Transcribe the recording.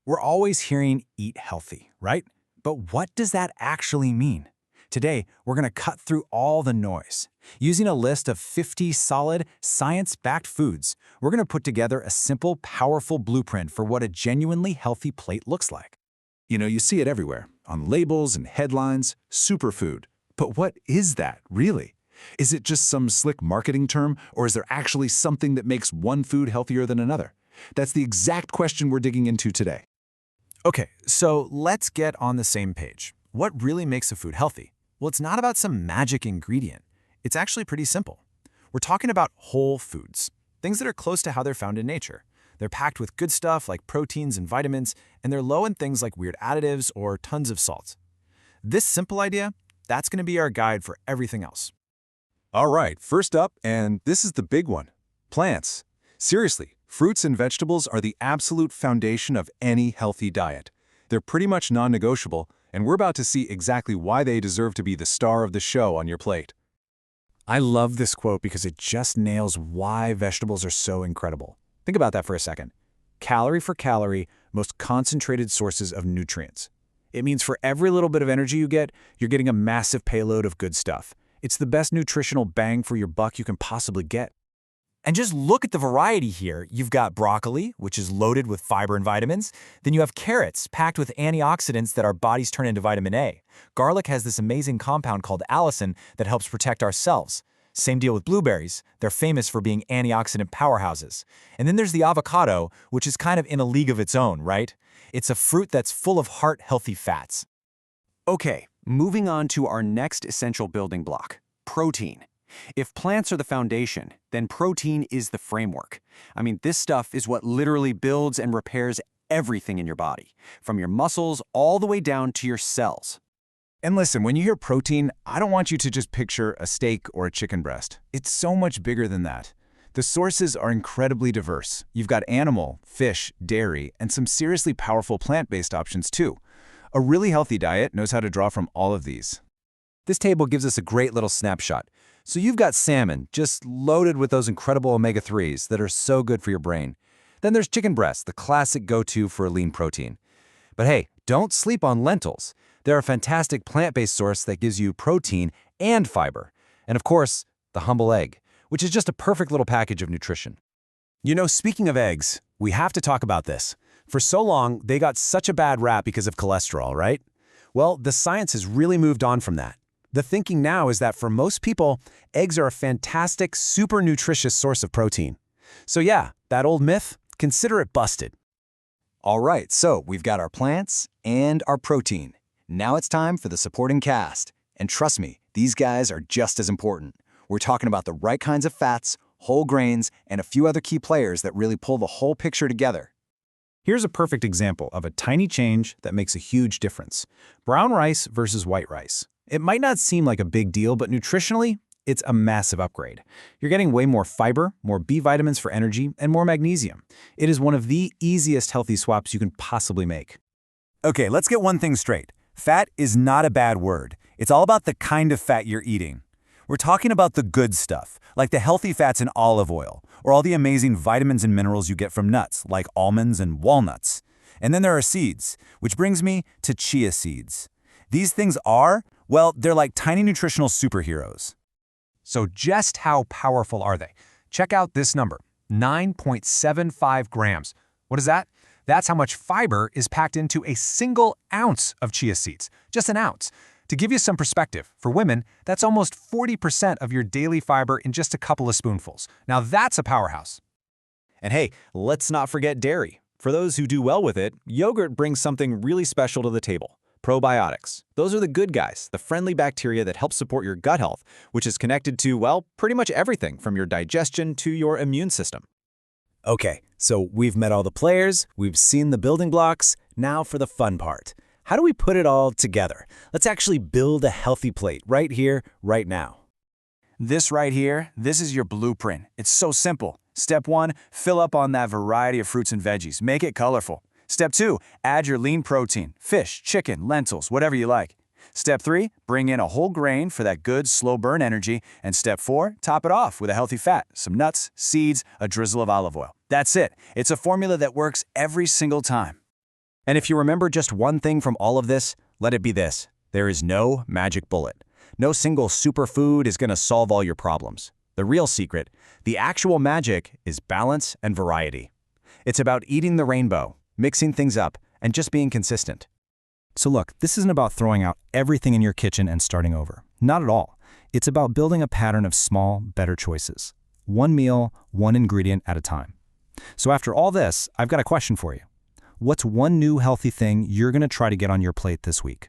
We're always hearing eat healthy, right? But what does that actually mean? Today, we're going to cut through all the noise. Using a list of 50 solid, science-backed foods, we're going to put together a simple, powerful blueprint for what a genuinely healthy plate looks like. You see it everywhere, on labels and headlines, superfood. But what is that, really? Is it just some slick marketing term, or is there actually something that makes one food healthier than another? That's the exact question we're digging into today. Okay, so let's get on the same page. What really makes a food healthy? Well, it's not about some magic ingredient. It's actually pretty simple. We're talking about whole foods, things that are close to how they're found in nature. They're packed with good stuff like proteins and vitamins, and they're low in things like weird additives or tons of salt. This simple idea, that's going to be our guide for everything else. All right, first up, and this is the big one, plants. Seriously, fruits and vegetables are the absolute foundation of any healthy diet. They're pretty much non-negotiable, and we're about to see exactly why they deserve to be the star of the show on your plate. I love this quote because it just nails why vegetables are so incredible. Think about that for a second. Calorie for calorie, most concentrated sources of nutrients. It means for every little bit of energy you get, you're getting a massive payload of good stuff. It's the best nutritional bang for your buck you can possibly get. And just look at the variety here. You've got broccoli, which is loaded with fiber and vitamins. Then you have carrots, packed with antioxidants that our bodies turn into vitamin A. Garlic has this amazing compound called allicin that helps protect our cells. Same deal with blueberries. They're famous for being antioxidant powerhouses. And then there's the avocado, which is kind of in a league of its own, right? It's a fruit that's full of heart-healthy fats. Okay, moving on to our next essential building block, protein. If plants are the foundation, then protein is the framework. I mean, this stuff is what literally builds and repairs everything in your body, from your muscles all the way down to your cells. And listen, when you hear protein, I don't want you to just picture a steak or a chicken breast. It's so much bigger than that. The sources are incredibly diverse. You've got animal, fish, dairy, and some seriously powerful plant-based options too. A really healthy diet knows how to draw from all of these. This table gives us a great little snapshot. So you've got salmon, just loaded with those incredible omega-3s that are so good for your brain. Then there's chicken breast, the classic go-to for a lean protein. But hey, don't sleep on lentils. They're a fantastic plant-based source that gives you protein and fiber. And of course, the humble egg, which is just a perfect little package of nutrition. Speaking of eggs, we have to talk about this. For so long, they got such a bad rap because of cholesterol, right? Well, the science has really moved on from that. The thinking now is that for most people, eggs are a fantastic, super nutritious source of protein. So yeah, that old myth, consider it busted. All right, so we've got our plants and our protein. Now it's time for the supporting cast. And trust me, these guys are just as important. We're talking about the right kinds of fats, whole grains, and a few other key players that really pull the whole picture together. Here's a perfect example of a tiny change that makes a huge difference. Brown rice versus white rice. It might not seem like a big deal, but nutritionally, it's a massive upgrade. You're getting way more fiber, more B vitamins for energy, and more magnesium. It is one of the easiest healthy swaps you can possibly make. Okay, let's get one thing straight. Fat is not a bad word. It's all about the kind of fat you're eating. We're talking about the good stuff, like the healthy fats in olive oil, or all the amazing vitamins and minerals you get from nuts, like almonds and walnuts. And then there are seeds, which brings me to chia seeds. These things are, well, they're like tiny nutritional superheroes. So just how powerful are they? Check out this number, 9.75 grams. What is that? That's how much fiber is packed into a single ounce of chia seeds, just an ounce. To give you some perspective, for women, that's almost 40% of your daily fiber in just a couple of spoonfuls. Now that's a powerhouse. And hey, let's not forget dairy. For those who do well with it, yogurt brings something really special to the table. Probiotics. Those are the good guys, the friendly bacteria that help support your gut health, which is connected to, well, pretty much everything from your digestion to your immune system. Okay, so we've met all the players, we've seen the building blocks, now for the fun part. How do we put it all together? Let's actually build a healthy plate right here, right now. This right here, this is your blueprint. It's so simple. Step 1, fill up on that variety of fruits and veggies. Make it colorful. Step 2, add your lean protein, fish, chicken, lentils, whatever you like. Step 3, bring in a whole grain for that good, slow burn energy. And Step 4, top it off with a healthy fat, some nuts, seeds, a drizzle of olive oil. That's it. It's a formula that works every single time. And if you remember just one thing from all of this, let it be this: there is no magic bullet. No single superfood is going to solve all your problems. The real secret, the actual magic, is balance and variety. It's about eating the rainbow, mixing things up, and just being consistent. So look, this isn't about throwing out everything in your kitchen and starting over. Not at all. It's about building a pattern of small, better choices. One meal, one ingredient at a time. So after all this, I've got a question for you. What's one new healthy thing you're going to try to get on your plate this week?